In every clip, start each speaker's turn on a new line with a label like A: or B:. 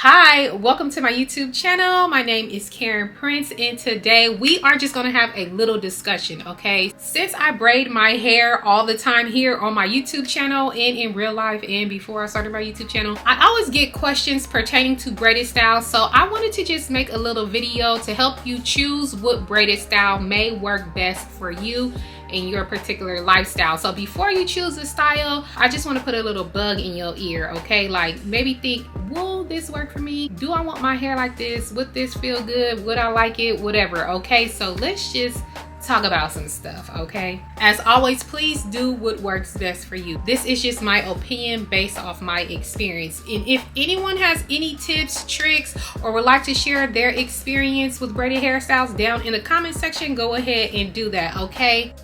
A: Hi, welcome to my YouTube channel. My name is Karen Prince, and today we are just going to have a little discussion, okay? Since I braid my hair all the time here on my YouTube channel and in real life and before I started my YouTube channel, I always get questions pertaining to braided styles. So I wanted to just make a little video to help you choose what braided style may work best for you in your particular lifestyle. So before you choose a style, I just want to put a little bug in your ear, okay? Like maybe think, will this work for me? Do I want my hair like this? Would this feel good? Would I like it? Whatever, okay? So let's just talk about some stuff, okay? As always, please do what works best for you. This is just my opinion based off my experience. And if anyone has any tips, tricks, or would like to share their experience with braided hairstyles down in the comment section, go ahead and do that, okay?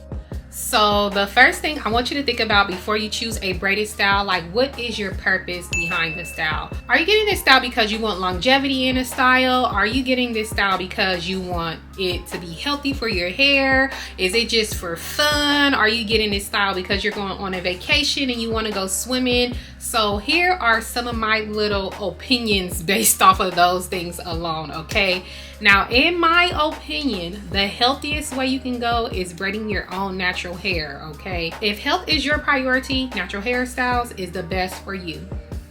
A: So the first thing I want you to think about before you choose a braided style, like what is your purpose behind the style? Are you getting this style because you want longevity in a style? Are you getting this style because you want it to be healthy for your hair? Is it just for fun? Are you getting this style because you're going on a vacation and you want to go swimming? So here are some of my little opinions based off of those things alone, okay? Now, in my opinion, the healthiest way you can go is braiding your own natural hair, okay? If health is your priority, natural hairstyles is the best for you.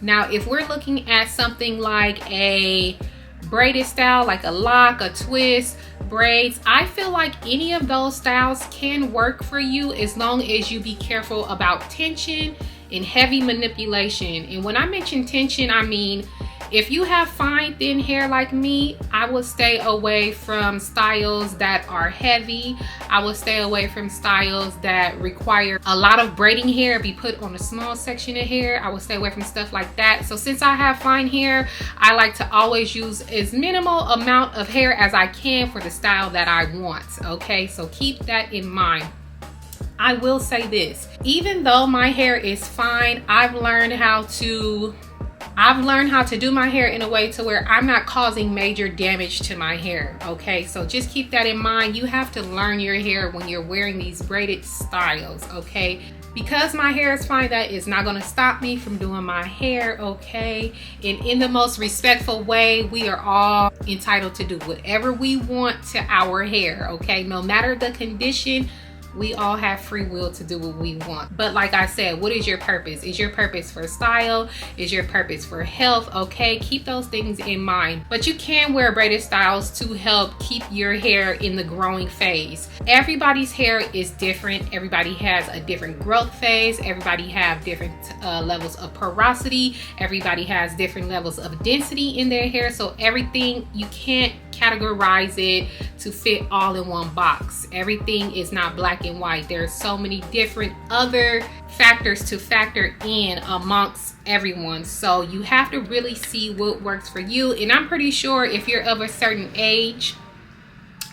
A: Now, if we're looking at something like a braided style, like a lock, a twist, braids, I feel like any of those styles can work for you as long as you be careful about tension and heavy manipulation. And when I mention tension, I mean, if you have fine, thin hair like me, I would stay away from styles that are heavy. I would stay away from styles that require a lot of braiding hair be put on a small section of hair. I would stay away from stuff like that. So since I have fine hair, I like to always use as minimal amount of hair as I can for the style that I want, okay? So keep that in mind. I will say this, even though my hair is fine, I've learned how to do my hair in a way to where I'm not causing major damage to my hair, okay? So just keep that in mind. You have to learn your hair when you're wearing these braided styles, okay? Because my hair is fine, that is not gonna stop me from doing my hair, okay? And in the most respectful way, we are all entitled to do whatever we want to our hair, okay? No matter the condition, we all have free will to do what we want. But like I said, what is your purpose? Is your purpose for style? Is your purpose for health? Okay, keep those things in mind. But you can wear braided styles to help keep your hair in the growing phase. Everybody's hair is different. Everybody has a different growth phase. Everybody have different levels of porosity. Everybody has different levels of density in their hair. So everything, you can't categorize it to fit all in one box. Everything is not black and white. There's so many different other factors to factor in amongst everyone. So you have to really see what works for you. And I'm pretty sure if you're of a certain age,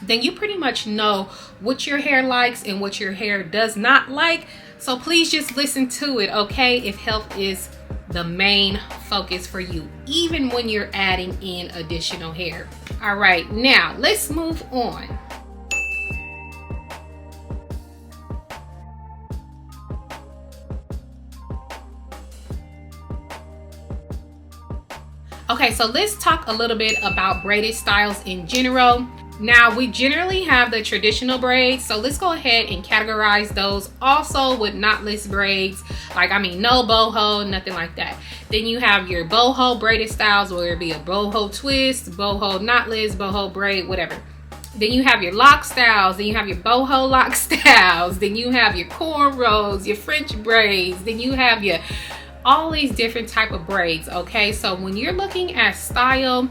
A: then you pretty much know what your hair likes and what your hair does not like. So please just listen to it, okay? If health is the main focus for you, even when you're adding in additional hair. All right, now let's move on. Okay, so let's talk a little bit about braided styles in general. Now, we generally have the traditional braids, so let's go ahead and categorize those also with knotless braids, like no boho, nothing like that. Then you have your boho braided styles, whether it be a boho twist, boho knotless, boho braid, whatever. Then you have your lock styles, then you have your boho lock styles, then you have your cornrows, your French braids, then you have your all these different type of braids, okay? So when you're looking at style,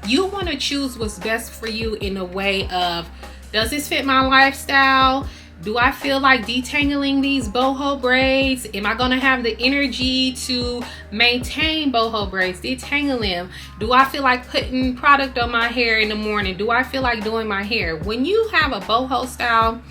A: you want to choose what's best for you in the way of, does this fit my lifestyle? Do I feel like detangling these boho braids? Am I going to have the energy to maintain boho braids, detangle them? Do I feel like putting product on my hair in the morning? Do I feel like doing my hair? When you have a boho style,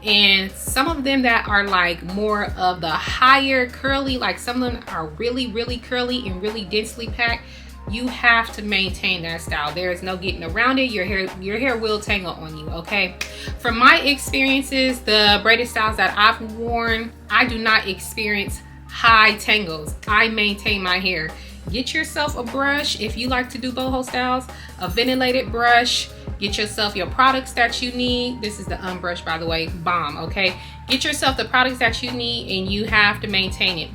A: and some of them that are like more of the higher curly, like some of them are really, really curly and really densely packed, you have to maintain that style. There is no getting around it. Your hair will tangle on you, okay? From my experiences, the braided styles that I've worn, I do not experience high tangles. I maintain my hair get yourself a brush if you like to do boho styles, a ventilated brush. Get yourself your products that you need. This is the unbrushed, by the way, bomb, okay? Get yourself the products that you need, and you have to maintain it.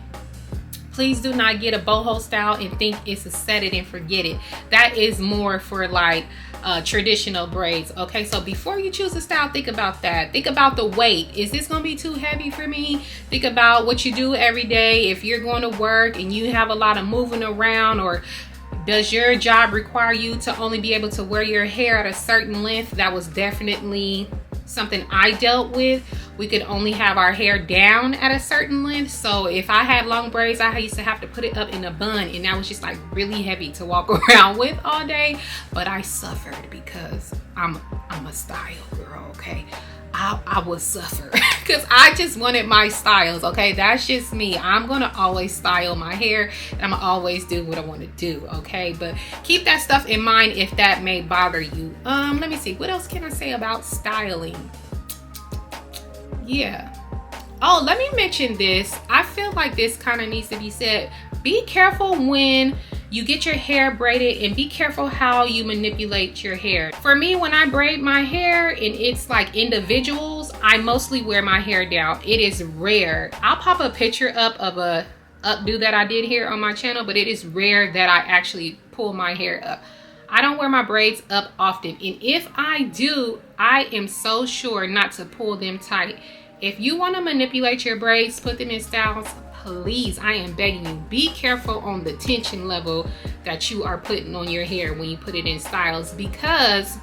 A: Please do not get a boho style and think it's a set it and forget it. That is more for like traditional braids, okay? So before you choose a style, think about that. Think about the weight. Is this gonna be too heavy for me? Think about what you do every day. If you're going to work and you have a lot of moving around, or does your job require you to only be able to wear your hair at a certain length? That was definitely something I dealt with. We could only have our hair down at a certain length. So if I had long braids, I used to have to put it up in a bun, and that was just like really heavy to walk around with all day. But I suffered because I'm a style girl, okay? I would suffer because I just wanted my styles, okay? That's just me. I'm gonna always style my hair, and I'm gonna always do what I want to do, okay? But keep that stuff in mind if that may bother you. Let me see, what else can I say about styling? Yeah. Oh, let me mention this. I feel like this kind of needs to be said. Be careful when you get your hair braided, and be careful how you manipulate your hair. For me, when I braid my hair and it's like individuals, I mostly wear my hair down. It is rare. I'll pop a picture up of a updo that I did here on my channel, but it is rare that I actually pull my hair up. I don't wear my braids up often, and if I do, I am so sure not to pull them tight. If you want to manipulate your braids, put them in styles, please, I am begging you, be careful on the tension level that you are putting on your hair when you put it in styles, because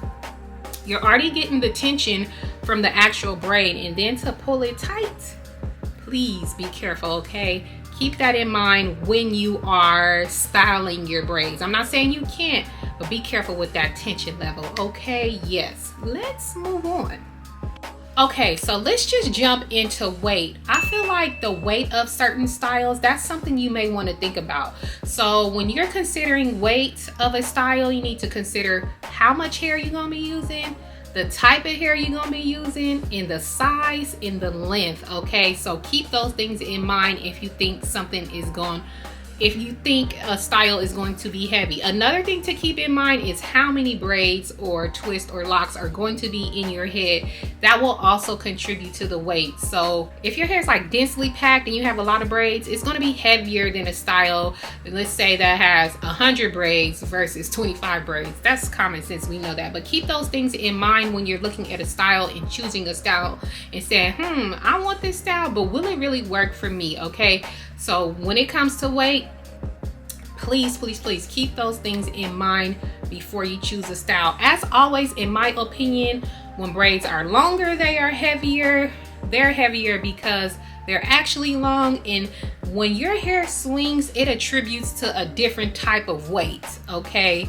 A: you're already getting the tension from the actual braid, and then to pull it tight, please be careful, okay? Keep that in mind when you are styling your braids. I'm not saying you can't, but be careful with that tension level, okay? Yes, let's move on. Okay, so let's just jump into weight. I feel like the weight of certain styles, that's something you may want to think about. So when you're considering weight of a style, you need to consider how much hair you're going to be using, the type of hair you're going to be using, and the size and the length, okay? So keep those things in mind if you think if you think a style is going to be heavy. Another thing to keep in mind is how many braids or twists or locks are going to be in your head. That will also contribute to the weight. So if your hair is like densely packed and you have a lot of braids, it's going to be heavier than a style, let's say, that has 100 braids versus 25 braids. That's common sense, we know that. But keep those things in mind when you're looking at a style and choosing a style and saying, I want this style, but will it really work for me, okay? So when it comes to weight, please, please, please keep those things in mind before you choose a style. As always, in my opinion, when braids are longer, they are heavier. They're heavier because they're actually long, and when your hair swings, it attributes to a different type of weight, okay?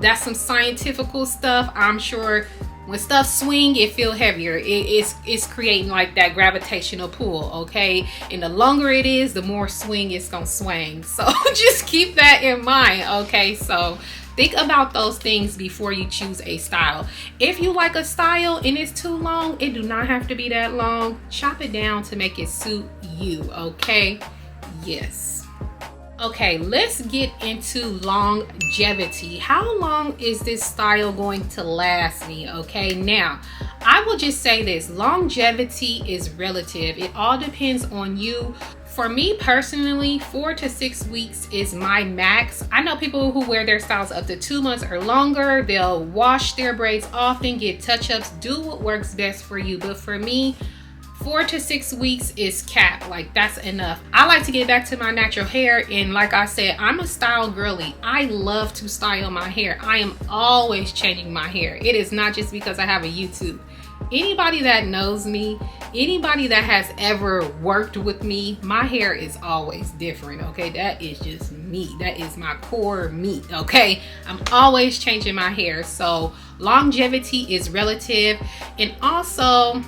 A: That's some scientific stuff. I'm sure when stuff swing, it feel heavier. It's creating like that gravitational pull, okay? And the longer it is, the more swing it's gonna swing. So just keep that in mind, okay? So think about those things before you choose a style. If you like a style and it's too long, it do not have to be that long. Chop it down to make it suit you, okay? Yes. Okay, let's get into longevity. How long is this style going to last me? Okay, now I will just say this: longevity is relative. It all depends on you. For me personally, 4 to 6 weeks is my max. I know people who wear their styles up to 2 months or longer. They'll wash their braids often, get touch-ups, do what works best for you. But for me, 4 to 6 weeks is cap. Like, that's enough. I like to get back to my natural hair, and like I said, I'm a style girly. I love to style my hair. I am always changing my hair. It is not just because I have a YouTube. Anybody that knows me, anybody that has ever worked with me, my hair is always different, okay? That is just me. That is my core meat, okay? I'm always changing my hair. So longevity is relative. And also,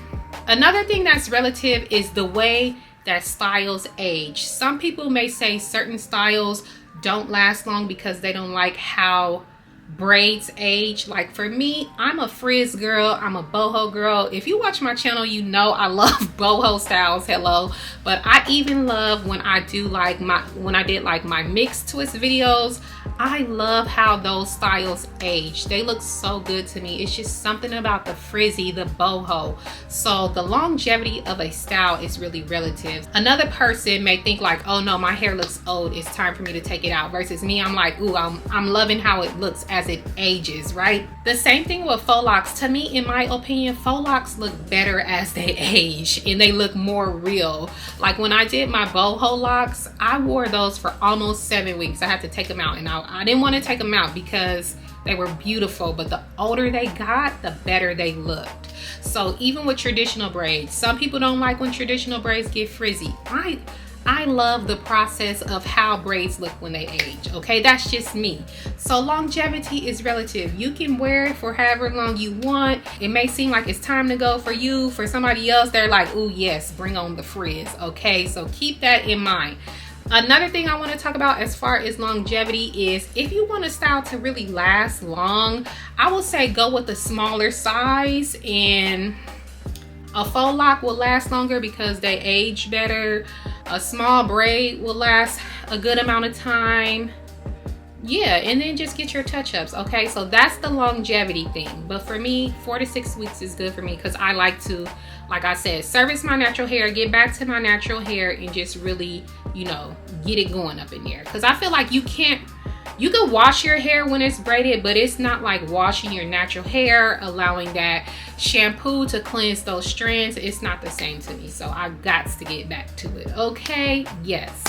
A: another thing that's relative is the way that styles age. Some people may say certain styles don't last long because they don't like how braids age. Like for me, I'm a frizz girl, I'm a boho girl. If you watch my channel, you know I love boho styles, hello. But I even love when I do like when I did like my mixed twist videos. I love how those styles age. They look so good to me. It's just something about the frizzy, the boho. So the longevity of a style is really relative. Another person may think like, oh no, my hair looks old, it's time for me to take it out. Versus me, I'm like, ooh, I'm loving how it looks as it ages, right? The same thing with faux locks. To me, in my opinion, faux locks look better as they age and they look more real. Like when I did my boho locks, I wore those for almost 7 weeks. I had to take them out, and I didn't want to take them out because they were beautiful, but the older they got, the better they looked. So even with traditional braids, some people don't like when traditional braids get frizzy. I love the process of how braids look when they age, okay? That's just me. So longevity is relative. You can wear it for however long you want. It may seem like it's time to go for you. For somebody else, they're like, oh yes, bring on the frizz, okay? So keep that in mind. Another thing I want to talk about as far as longevity is if you want a style to really last long, I will say go with a smaller size, and a faux lock will last longer because they age better. A small braid will last a good amount of time. Yeah, and then just get your touch-ups, okay? So that's the longevity thing. But for me, 4 to 6 weeks is good for me because I like to, like I said, service my natural hair, get back to my natural hair, and just really, you know, get it going up in there. Because I feel like you can wash your hair when it's braided, but it's not like washing your natural hair, allowing that shampoo to cleanse those strands. It's not the same to me. So I've got to get back to it, okay? Yes.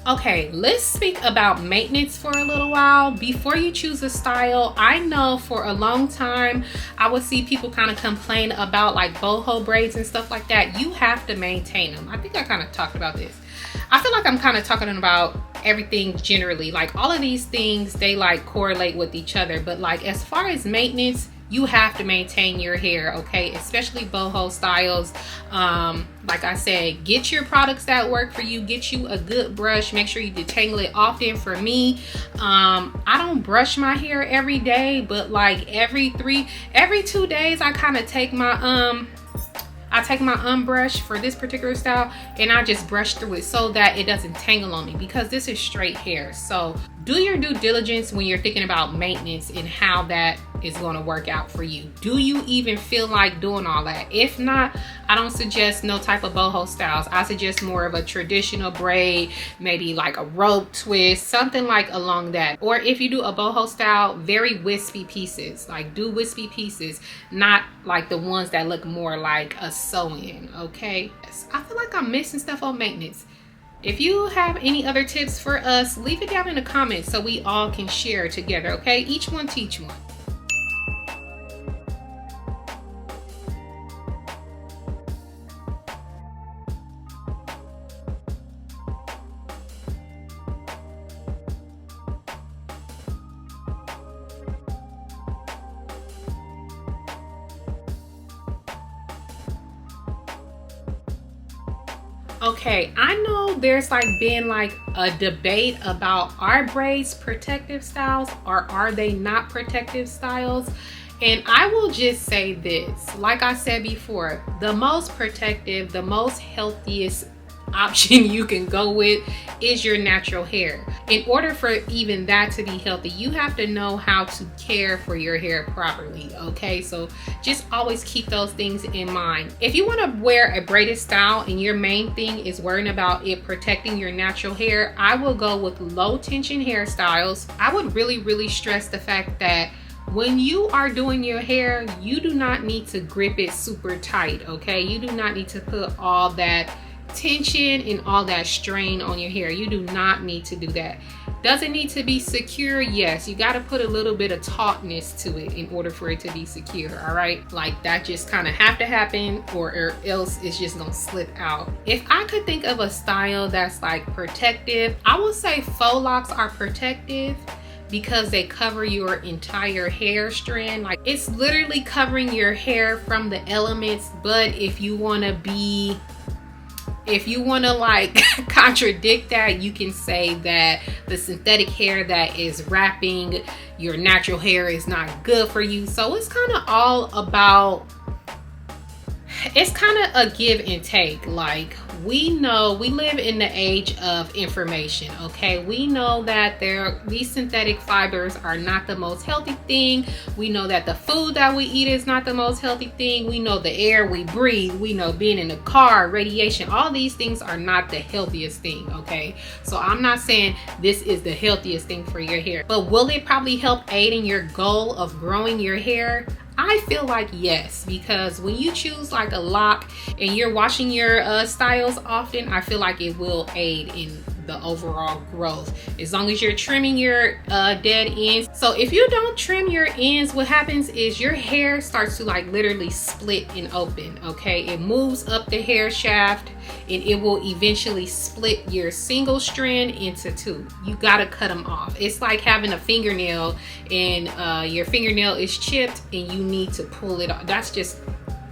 A: Okay, let's speak about maintenance for a little while. Before you choose a style, I know for a long time, I would see people kind of complain about like boho braids and stuff like that. You have to maintain them. I think I kind of talked about this. I feel like I'm kind of talking about everything generally. Like all of these things, they like correlate with each other. But like as far as maintenance, you have to maintain your hair, okay? Especially boho styles. Like I said, get your products that work for you. Get you a good brush. Make sure you detangle it often. For me, I don't brush my hair every day, but like every 2 days, I kind of take my brush for this particular style and I just brush through it so that it doesn't tangle on me, because this is straight hair. So do your due diligence when you're thinking about maintenance and how that is going to work out for you. Do you even feel like doing all that? If not, I don't suggest no type of boho styles. I suggest more of a traditional braid, maybe like a rope twist, something like along that. Or if you do a boho style, very wispy pieces. Like do wispy pieces, not like the ones that look more like a sew-in, okay? I feel like I'm missing stuff on maintenance. If you have any other tips for us, leave it down in the comments so we all can share together, okay? Each one teach one. Okay, I know there's like been like a debate about, are braids protective styles or are they not protective styles? And I will just say this, like I said before, the most protective, the most healthiest option you can go with is your natural hair. In order for even that to be healthy, you have to know how to care for your hair properly, okay? So just always keep those things in mind. If you want to wear a braided style and your main thing is worrying about it protecting your natural hair, I will go with low tension hairstyles. I would really stress the fact that when you are doing your hair, you do not need to grip it super tight, okay? You do not need to put all that tension and all that strain on your hair. You do not need to do that. Does it need to be secure? Yes, you got to put a little bit of tautness to it in order for it to be secure, all right? Like that just kind of have to happen or else it's just gonna slip out. If I could think of a style that's like protective, I would say faux locks are protective because they cover your entire hair strand. Like, it's literally covering your hair from the elements. But if you want to like contradict that, you can say that the synthetic hair that is wrapping your natural hair is not good for you. So it's kind of all about, it's kind of a give and take. Like, we know we live in the age of information, okay? We know that these synthetic fibers are not the most healthy thing. We know that the food that we eat is not the most healthy thing. We know the air we breathe. We know being in the car, radiation, all these things are not the healthiest thing, okay? So I'm not saying this is the healthiest thing for your hair, but will it probably help aid in your goal of growing your hair? I feel like yes, because when you choose like a lock and you're washing your styles often, I feel like it will aid in the overall growth, as long as you're trimming your dead ends. So if you don't trim your ends, what happens is your hair starts to like literally split and open, okay? It moves up the hair shaft and it will eventually split your single strand into two. You gotta cut them off. It's like having a fingernail and your fingernail is chipped and you need to pull it off.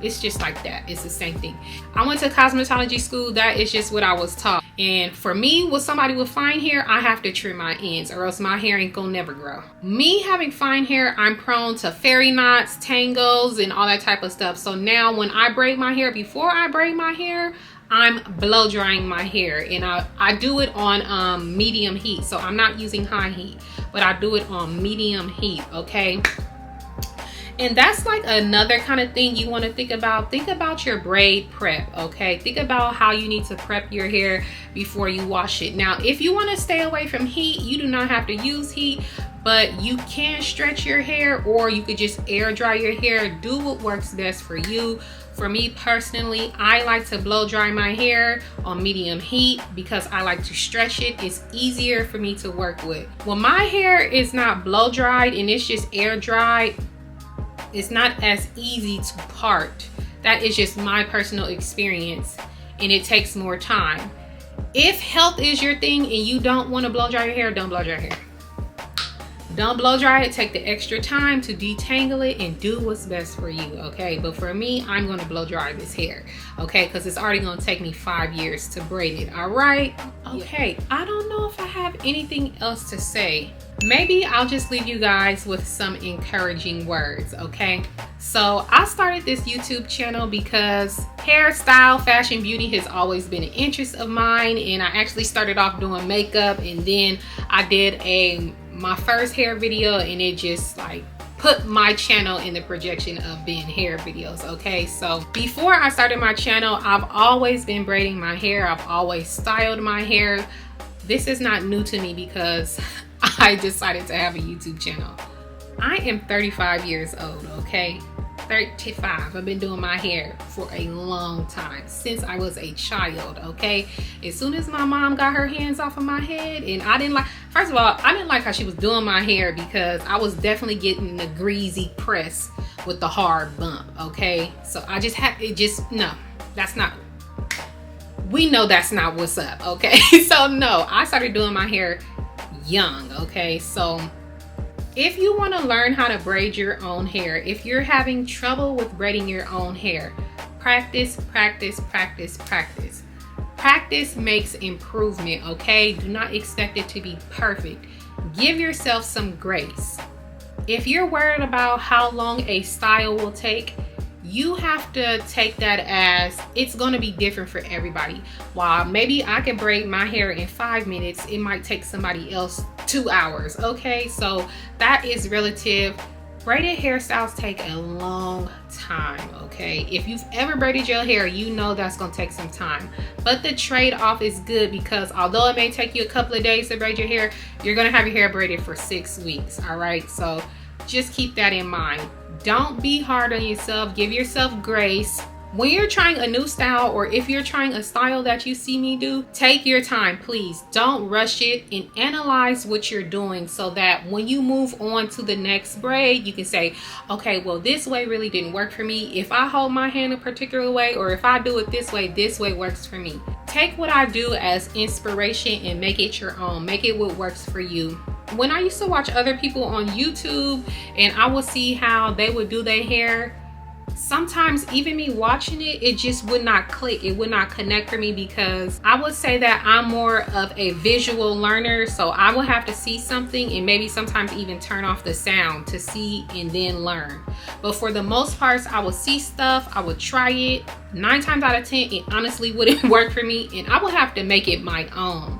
A: It's just like that. It's the same thing. I went to cosmetology school. That is just what I was taught. And for me, with somebody with fine hair, I have to trim my ends or else my hair ain't gonna never grow. Me having fine hair, I'm prone to fairy knots, tangles, and all that type of stuff. So now when I braid my hair, before I braid my hair, I'm blow drying my hair, and I do it on medium heat. So I'm not using high heat, but I do it on medium heat, okay? And that's like another kind of thing you want to think about. Think about your braid prep, okay? Think about how you need to prep your hair before you wash it. Now, if you want to stay away from heat, you do not have to use heat, but you can stretch your hair, or you could just air dry your hair. Do what works best for you. For me personally, I like to blow dry my hair on medium heat because I like to stretch it. It's easier for me to work with. When my hair is not blow dried and it's just air dried, it's not as easy to part. That is just my personal experience, and it takes more time. If health is your thing and you don't want to blow dry your hair, don't blow dry your hair. Don't blow dry it. Take the extra time to detangle it and do what's best for you, okay? But for me, I'm going to blow dry this hair, okay? Because it's already going to take me 5 years to braid it, all right? Okay, I don't know if I have anything else to say. Maybe I'll just leave you guys with some encouraging words, okay? So I started this YouTube channel because hairstyle, fashion, beauty has always been an interest of mine, and I actually started off doing makeup, and then I did my first hair video, and it just like put my channel in the projection of being hair videos, okay? So before I started my channel, I've always been braiding my hair. I've always styled my hair. This is not new to me because I decided to have a YouTube channel. I am 35 years old, okay? 35. I've been doing my hair for a long time, since I was a child, okay? As soon as my mom got her hands off of my head, and I didn't like, first of all, I didn't like how she was doing my hair because I was definitely getting the greasy press with the hard bump, okay? So I just had, no, that's not, we know that's not what's up, okay? So no, I started doing my hair young, okay? So if you want to learn how to braid your own hair, if you're having trouble with braiding your own hair, practice, practice, practice, practice. Practice makes improvement, okay? Do not expect it to be perfect. Give yourself some grace. If you're worried about how long a style will take, you have to take that as it's going to be different for everybody. While maybe I can braid my hair in 5 minutes, it might take somebody else 2 hours, okay? So that is relative. Braided hairstyles take a long time, okay? If you've ever braided your hair, you know that's going to take some time. But the trade-off is good because although it may take you a couple of days to braid your hair, you're going to have your hair braided for 6 weeks, all right? So just keep that in mind. Don't be hard on yourself. Give yourself grace. When you're trying a new style, or if you're trying a style that you see me do, take your time, please. Don't rush it, and analyze what you're doing so that when you move on to the next braid, you can say, okay, well, this way really didn't work for me. If I hold my hand a particular way, or if I do it this way works for me. Take what I do as inspiration and make it your own. Make it what works for you. when I used to watch other people on YouTube and I would see how they would do their hair, sometimes even me watching it, it just would not click. It would not connect for me, because I would say that I'm more of a visual learner. So I would have to see something and maybe sometimes even turn off the sound to see and then learn. But for the most parts, I would see stuff, I would try it. 9 times out of 10, it honestly wouldn't work for me, and I would have to make it my own.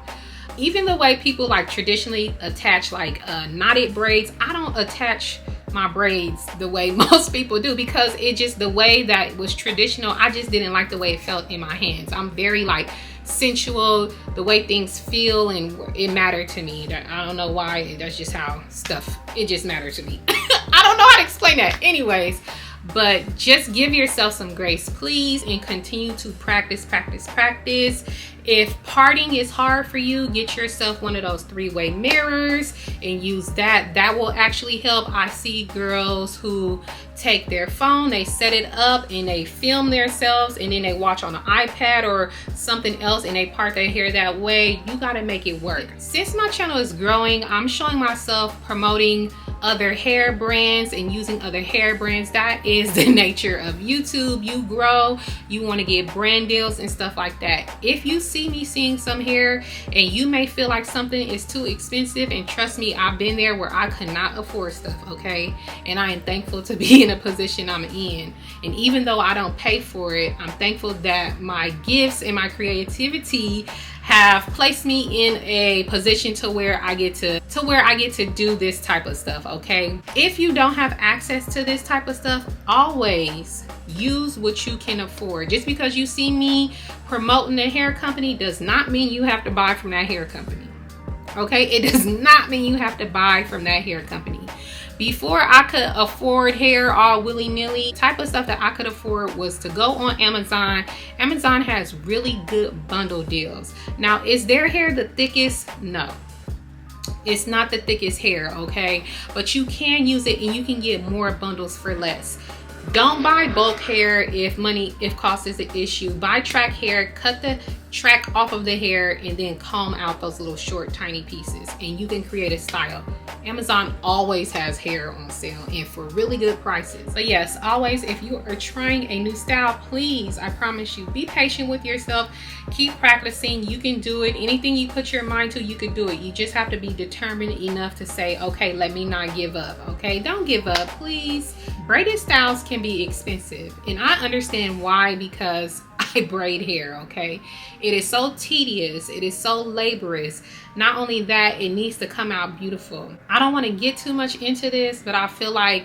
A: Even the way people like traditionally attach like knotted braids, I don't attach my braids the way most people do, because it just, the way that was traditional, I just didn't like the way it felt in my hands. I'm very like sensual, the way things feel, and it mattered to me. I don't know why, that's just how stuff, it just mattered to me. I don't know how to explain that. Anyways, but just give yourself some grace, please, and continue to practice. If parting is hard for you, get yourself one of those 3-way mirrors and use that. That will actually help. I see girls who take their phone, they set it up and they film themselves, and then they watch on an iPad or something else and they part their hair that way. You got to make it work. Since my channel is growing, I'm showing myself promoting other hair brands and using other hair brands. That is the nature of YouTube. You grow, you want to get brand deals and stuff like that. If you see me seeing some hair and you may feel like something is too expensive, and trust me, I've been there where I could not afford stuff, okay? And I am thankful to be in a position I'm in. And even though I don't pay for it, I'm thankful that my gifts and my creativity have placed me in a position to where I get to do this type of stuff, okay? If you don't have access to this type of stuff, always use what you can afford. Just because you see me promoting a hair company does not mean you have to buy from that hair company, okay? It does not mean you have to buy from that hair company. Before I could afford hair all willy-nilly, type of stuff that I could afford was to go on Amazon. Amazon has really good bundle deals. Now, is their hair the thickest? No. It's not the thickest hair, okay? But you can use it and you can get more bundles for less. Don't buy bulk hair if cost is an issue. Buy track hair, cut the track off of the hair, and then comb out those little short tiny pieces, and you can create a style. Amazon always has hair on sale and for really good prices. But yes, always, if you are trying a new style, please, I promise you, be patient with yourself. Keep practicing. You can do it. Anything you put your mind to, you can do it. You just have to be determined enough to say, okay, let me not give up. Okay, don't give up, please. Braided styles can be expensive, and I understand why, because I braid hair, okay? It is so tedious, it is so laborious. Not only that, it needs to come out beautiful. I don't want to get too much into this, but I feel like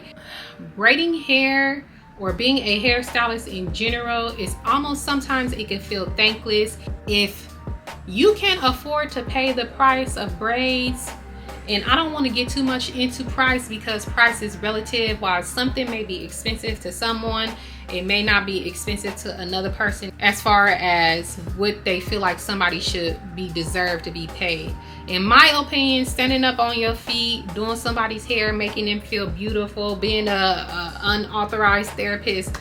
A: braiding hair or being a hairstylist in general is almost, sometimes it can feel thankless. If you can't afford to pay the price of braids, and I don't want to get too much into price, because price is relative. While something may be expensive to someone, it may not be expensive to another person as far as what they feel like somebody should be deserved to be paid. In my opinion, standing up on your feet, doing somebody's hair, making them feel beautiful, being a unauthorized therapist,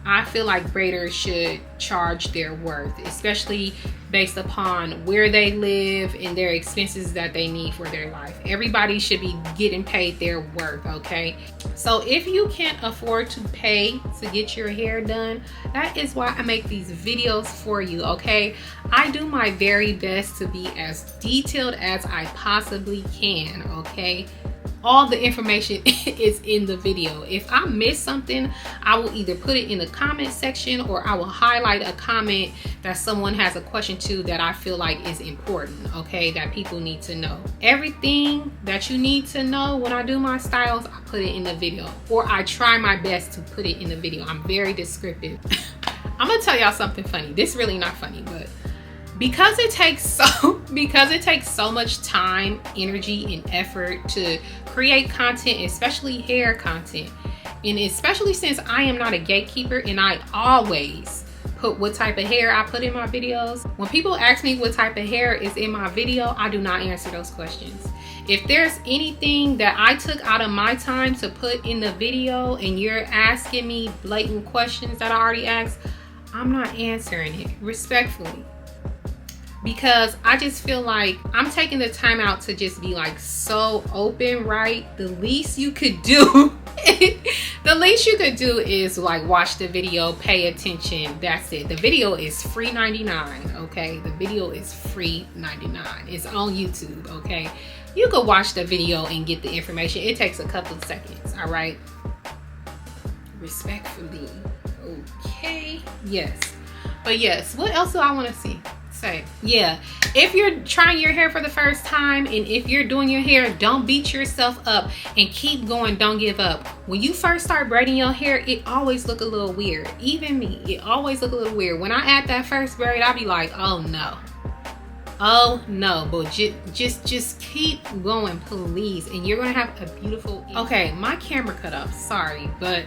A: I feel like braiders should charge their worth, especially based upon where they live and their expenses that they need for their life. Everybody should be getting paid their worth, okay? So if you can't afford to pay to get your hair done, that is why I make these videos for you, okay? I do my very best to be as detailed as I possibly can, okay? All the information is in the video. If I miss something, I will either put it in the comment section, or I will highlight a comment that someone has a question to that I feel like is important, okay, that people need to know. Everything that you need to know when I do my styles, I put it in the video, or I try my best to put it in the video. I'm very descriptive. I'm gonna tell y'all something funny. This is really not funny, but because it takes so much time, energy, and effort to create content, especially hair content, and especially since I am not a gatekeeper and I always put what type of hair I put in my videos. When people ask me what type of hair is in my video, I do not answer those questions. If there's anything that I took out of my time to put in the video and you're asking me blatant questions that I already asked, I'm not answering it, respectfully. because I just feel like I'm taking the time out to just be like so open, right? The least you could do the least you could do is like watch the video, pay attention. That's it. The video is free 99, okay? The video is free 99. It's on YouTube, okay? You could watch the video and get the information. It takes a couple of seconds, all right? Respectfully, okay? Yes. But yes, what else do I want to say? Yeah, if you're trying your hair for the first time, and if you're doing your hair, don't beat yourself up and keep going. Don't give up. When you first start braiding your hair, it always look a little weird. Even me, it always look a little weird. When I add that first braid, I'll be like, oh no, but just keep going, please, and you're gonna have a beautiful. Okay, my camera cut off, sorry, but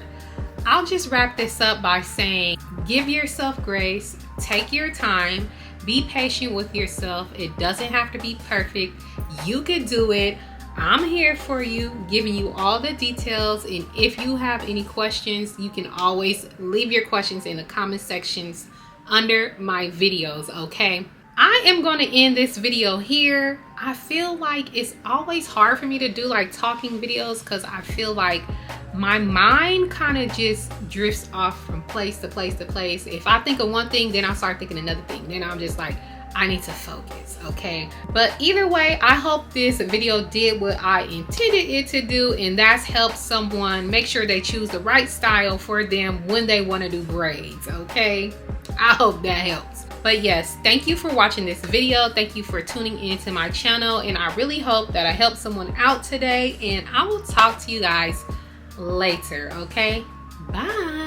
A: I'll just wrap this up by saying, give yourself grace, take your time, be patient with yourself. It doesn't have to be perfect. You could do it. I'm here for you, giving you all the details. And if you have any questions, you can always leave your questions in the comment sections under my videos, okay? I am going to end this video here. I feel like it's always hard for me to do like talking videos because I feel like my mind kind of just drifts off from place to place to place. If I think of one thing, then I start thinking another thing. Then I'm just like, I need to focus, okay? But either way, I hope this video did what I intended it to do, and that's helped someone make sure they choose the right style for them when they want to do braids, okay? I hope that helps. But yes, thank you for watching this video. Thank you for tuning into my channel, and I really hope that I helped someone out today, and I will talk to you guys later, okay? Bye.